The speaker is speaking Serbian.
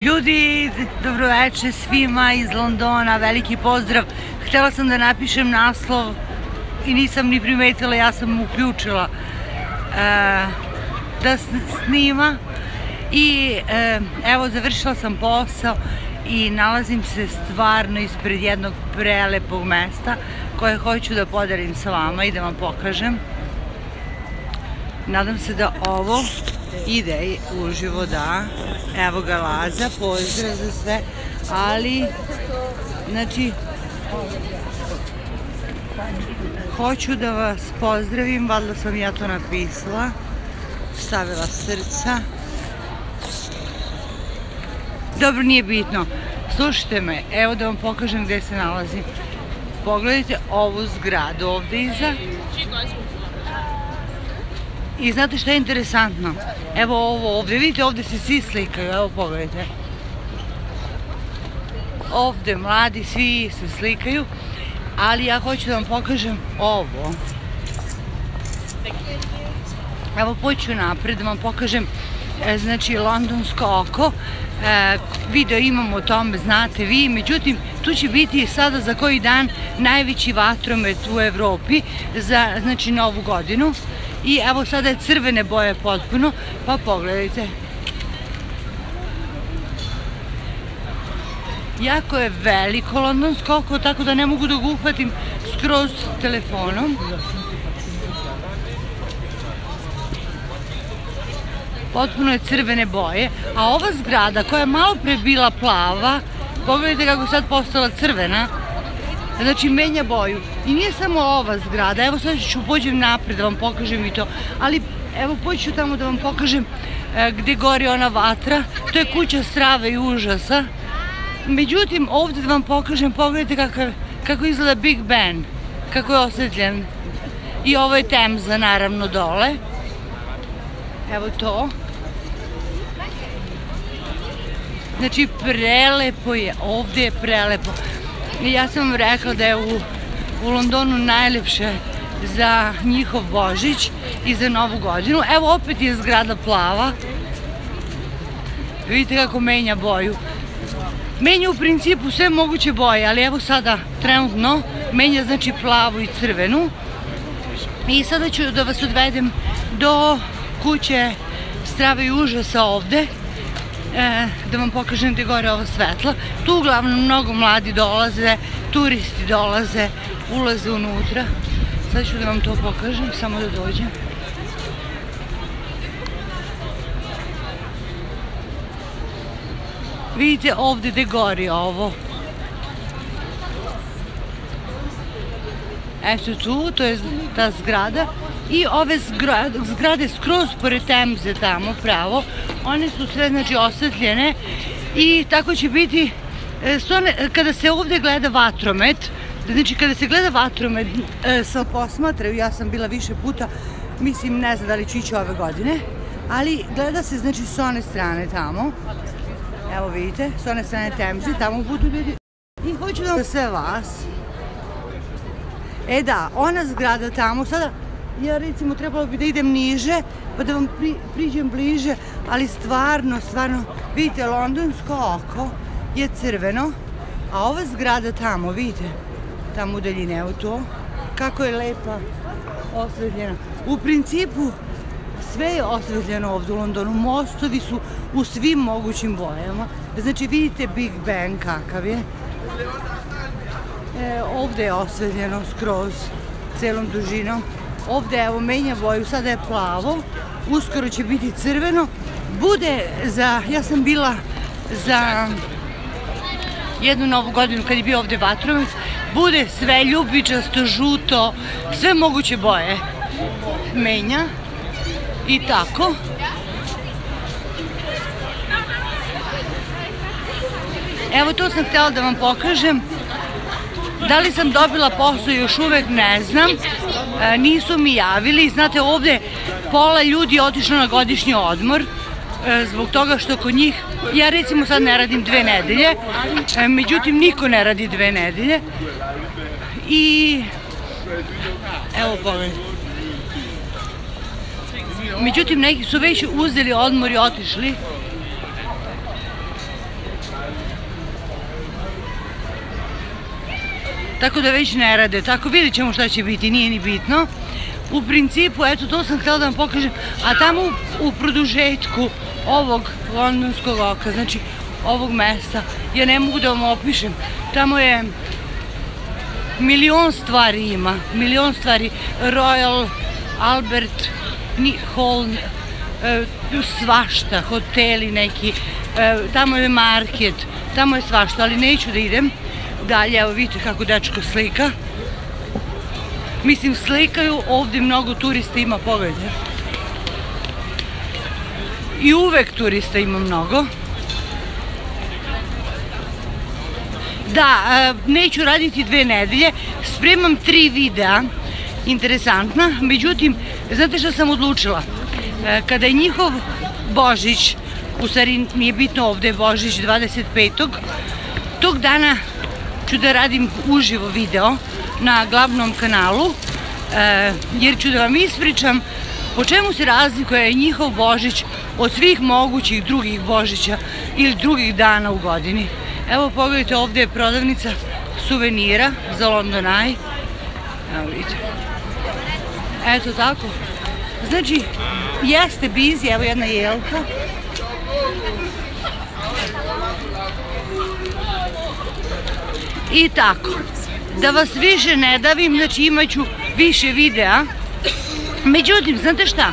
Ljudi, dobroveče svima iz Londona, veliki pozdrav. Htjela sam da napišem naslov i nisam ni primetila, ja sam uključila da snima i evo završila sam posao i nalazim se stvarno ispred jednog prelepog mesta koje hoću da podelim sa vama i da vam pokažem. Nadam se da ovo ide uživo, da. Evo ga Laza, pozdrav za sve, ali znači hoću da vas pozdravim, valjda sam ja to napisala, stavila srca. Dobro, nije bitno. Slušajte me, evo da vam pokažem gde se nalazim. Pogledajte ovu zgradu ovde iza. I znate šta je interesantno? Evo ovo ovde, vidite ovde se svi slikaju, evo pogledajte. Ovde mladi svi se slikaju, ali ja hoću da vam pokažem ovo. Evo poću napred da vam pokažem, znači londonsko oko. Video imam o tome, znate vi, međutim tu će biti sada za koji dan najveći vatromet u Evropi za znači novu godinu. I evo sada je crvene boje potpuno, pa pogledajte. Jako je veliko londonsko oko, tako da ne mogu da ga uhvatim skroz telefonom. Potpuno je crvene boje, a ova zgrada koja je malo pre bila plava, pogledajte kako je sad postala crvena. Znači menja boju. I nije samo ova zgrada, evo sad ću pođem napred da vam pokažem i to, ali evo pođu tamo da vam pokažem gde gori ona vatra, to je kuća strave i užasa. Međutim, ovde da vam pokažem, pogledajte kako izgleda Big Ben, kako je osvetljen. I ovo je Temza naravno dole. Evo to. Znači prelepo je, ovde je prelepo. Ja sam vam rekla da je u Londonu najlepše za njihov Božić i za Novu godinu. Evo opet je zgrada plava. Vidite kako menja boju. Menja u principu sve moguće boje, ali evo sada trenutno menja znači plavu i crvenu. I sada ću da vas odvedem do kuće strave i užasa ovde. Da vam pokažem gde gore ovo svetlo. Tu uglavnom mnogo mladi dolaze, turisti dolaze, ulaze unutra. Sad ću da vam to pokažem, samo da dođem. Vidite ovde gde gori ovo. Eto tu, to je ta zgrada. I ove zgrade skroz pored Temze tamo pravo, one su sve znači osvetljene i tako će biti kada se ovde gleda vatromet, znači kada se gleda vatromet se posmatraju, ja sam bila više puta, mislim ne znam da li ću ići ove godine, ali gleda se znači s one strane tamo, evo vidite, s one strane Temze, tamo budu ljudi i hoću da sve vas. Da, ona zgrada tamo sada, ja recimo trebalo bi da idem niže pa da vam priđem bliže, ali stvarno, vidite londonsko oko je crveno, a ova zgrada tamo, vidite, tamo u daljini, evo to, kako je lepa osvetljena. U principu sve je osvetljeno ovdje u Londonu, mostovi su u svim mogućim bojama, znači vidite Big Ben kakav je. Ovde je osvetljeno skroz celom dužinom. Ovde evo menja boju, sada je plavo, uskoro će biti crveno. Bude za, ja sam bila za jednu novu godinu kad je bio ovde vatromet, bude sve ljubičasto, žuto, sve moguće boje menja i tako. Evo to sam htjela da vam pokažem. Da li sam dobila posao još uvek ne znam, nisu mi javili, znate ovde pola ljudi je otišlo na godišnji odmor zbog toga što kod njih, ja recimo sad ne radim 2 nedelje, međutim niko ne radi 2 nedelje i evo pogledajte. Međutim neki su već uzeli odmor i otišli Tako da već ne rade, tako vidjet ćemo šta će biti, nije ni bitno. U principu, eto, to sam htjela da vam pokažem, a tamo u produžetku ovog londonskog oka, znači ovog mesta, ja ne mogu da vam opišem, tamo je milion stvari ima, milion stvari, Royal Albert Hall, svašta, hoteli neki, tamo je market, tamo je svašta, ali neću da idem dalje. Evo vidite kako dečko slika, mislim slikaju, ovdje mnogo turista ima, pogledajte, i uvek turista ima mnogo. Da, neću raditi 2 nedelje, spremam 3 videa, interesantna, međutim, znate što sam odlučila? Kada je njihov Božić, u stvari nije bitno, ovdje je Božić 25. Tog dana ću da radim uživo video na glavnom kanalu, jer ću da vam ispričam po čemu se razlikuje njihov Božić od svih mogućih drugih Božića ili drugih dana u godini. Evo pogledajte, ovdje je prodavnica suvenira za London Eye. Evo vidite. Eto tako. Znači, jeste busy, evo jedna jelka. I tako. Da vas više ne davim, znači imat ću više videa. Međutim, znate šta?